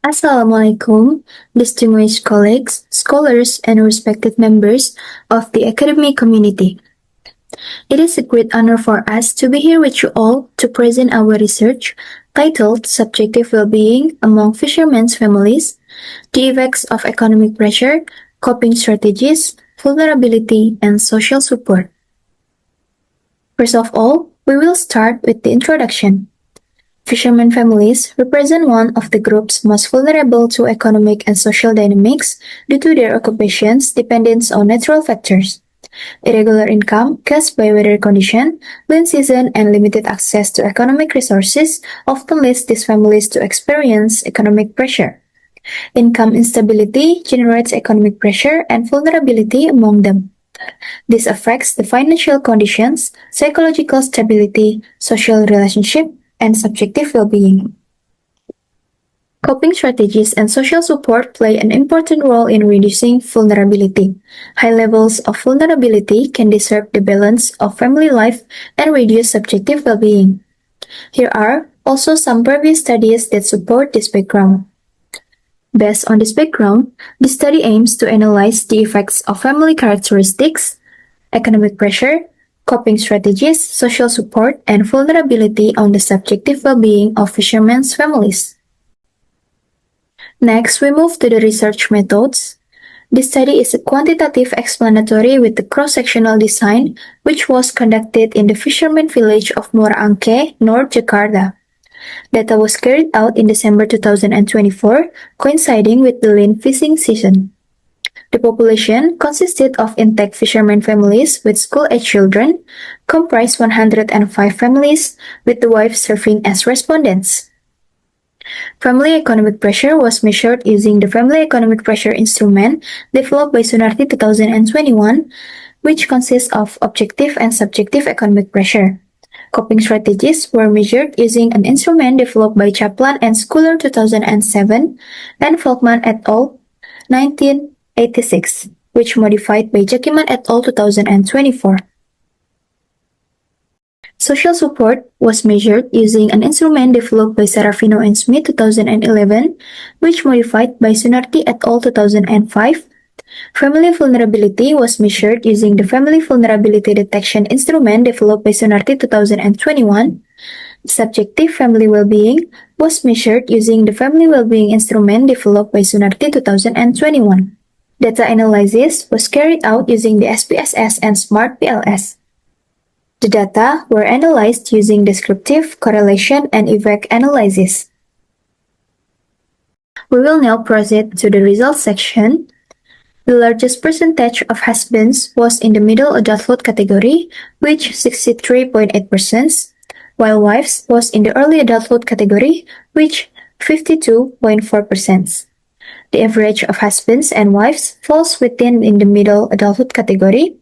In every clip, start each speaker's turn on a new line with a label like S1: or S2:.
S1: Assalamualaikum, distinguished colleagues, scholars, and respected members of the academic community. It is a great honor for us to be here with you all to present our research titled Subjective Well-being Among Fishermen's Families, the Effects of Economic Pressure, Coping Strategies, Vulnerability, and Social Support. First of all, we will start with the introduction. Fishermen families represent one of the groups most vulnerable to economic and social dynamics due to their occupations' dependence on natural factors. Irregular income caused by weather condition, lean season, and limited access to economic resources often leads these families to experience economic pressure. Income instability generates economic pressure and vulnerability among them. This affects the financial conditions, psychological stability, social relationship, and subjective well-being. Coping strategies and social support play an important role in reducing vulnerability. High levels of vulnerability can disturb the balance of family life and reduce subjective well-being. Here are also some previous studies that support this background. Based on this background, the study aims to analyze the effects of family characteristics, economic pressure, coping strategies, social support, and vulnerability on the subjective well-being of fishermen's families. Next, we move to the research methods. This study is a quantitative explanatory with the cross-sectional design, which was conducted in the fishermen village of Muara Angke, North Jakarta. Data was carried out in December 2024, coinciding with the lean fishing season. The population consisted of intact fishermen families with school-age children, comprised 105 families, with the wives serving as respondents. Family economic pressure was measured using the Family Economic Pressure Instrument developed by Sunarti 2021, which consists of objective and subjective economic pressure. Coping strategies were measured using an instrument developed by Kaplan and Schuler 2007 and Volkmann et al. 1986, which modified by Jakiman et al. 2024. Social support was measured using an instrument developed by Serafino and Smith 2011, which modified by Sunarti et al. 2005. Family vulnerability was measured using the Family Vulnerability Detection Instrument developed by Sunarti 2021. Subjective family well-being was measured using the Family Well-being Instrument developed by Sunarti 2021. Data analysis was carried out using the SPSS and SMART PLS. The data were analyzed using descriptive, correlation, and effect analysis. We will now proceed to the results section. The largest percentage of husbands was in the middle adulthood category, which 63.8%, while wives was in the early adulthood category, which 52.4%. The average of husbands and wives falls within in the middle adulthood category.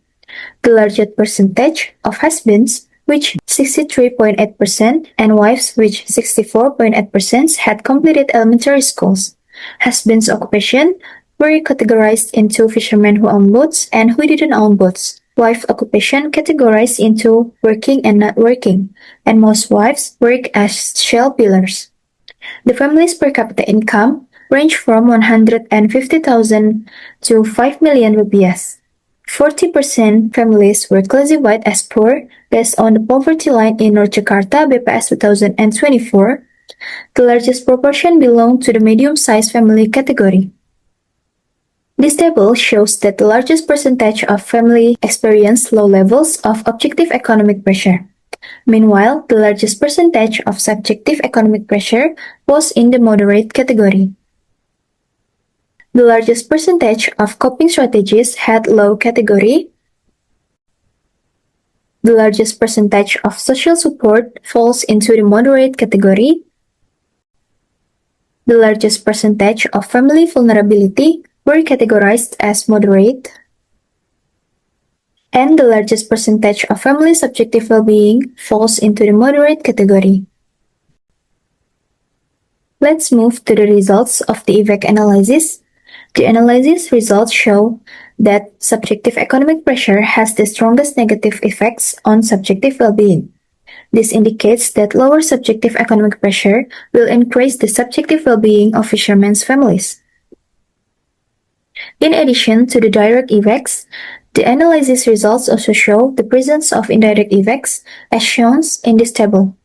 S1: The largest percentage of husbands, which 63.8%, and wives, which 64.8%, had completed elementary schools. Husbands' occupation were categorized into fishermen who own boats and who didn't own boats. Wife occupation categorized into working and not working, and most wives work as shell peelers. The family's per capita income ranged from 150,000 to 5 million rupiahs. 40% families were classified as poor based on the poverty line in North Jakarta BPS 2024. The largest proportion belonged to the medium-sized family category. This table shows that the largest percentage of family experienced low levels of objective economic pressure. Meanwhile, the largest percentage of subjective economic pressure was in the moderate category. The largest percentage of coping strategies had low category. The largest percentage of social support falls into the moderate category. The largest percentage of family vulnerability were categorized as moderate. And the largest percentage of family subjective well-being falls into the moderate category. Let's move to the results of the effect analysis. The analysis results show that subjective economic pressure has the strongest negative effects on subjective well-being. This indicates that lower subjective economic pressure will increase the subjective well-being of fishermen's families. In addition to the direct effects, the analysis results also show the presence of indirect effects, as shown in this table.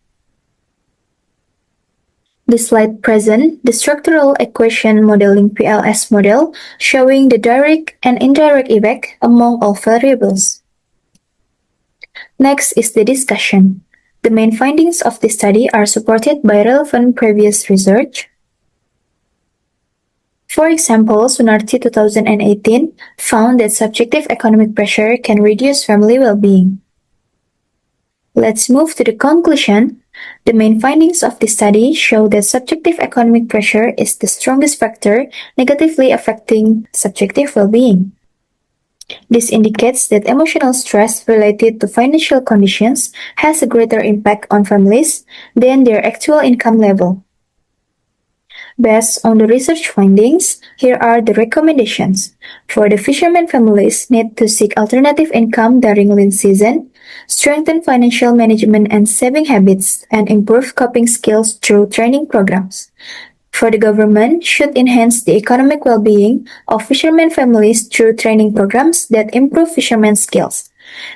S1: This slide presents the structural equation modeling PLS model showing the direct and indirect effect among all variables. Next is the discussion. The main findings of this study are supported by relevant previous research. For example, Sunarti 2018 found that subjective economic pressure can reduce family well-being. Let's move to the conclusion. The main findings of this study show that subjective economic pressure is the strongest factor negatively affecting subjective well-being. This indicates that emotional stress related to financial conditions has a greater impact on families than their actual income level. Based on the research findings, here are the recommendations. For the fishermen families need to seek alternative income during lean season, strengthen financial management and saving habits, and improve coping skills through training programs. For the government should enhance the economic well-being of fishermen families through training programs that improve fishermen skills.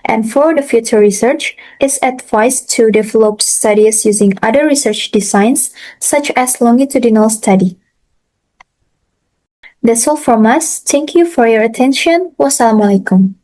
S1: And for the future research, it's advised to develop studies using other research designs, such as longitudinal study. That's all from us. Thank you for your attention. Wassalamualaikum.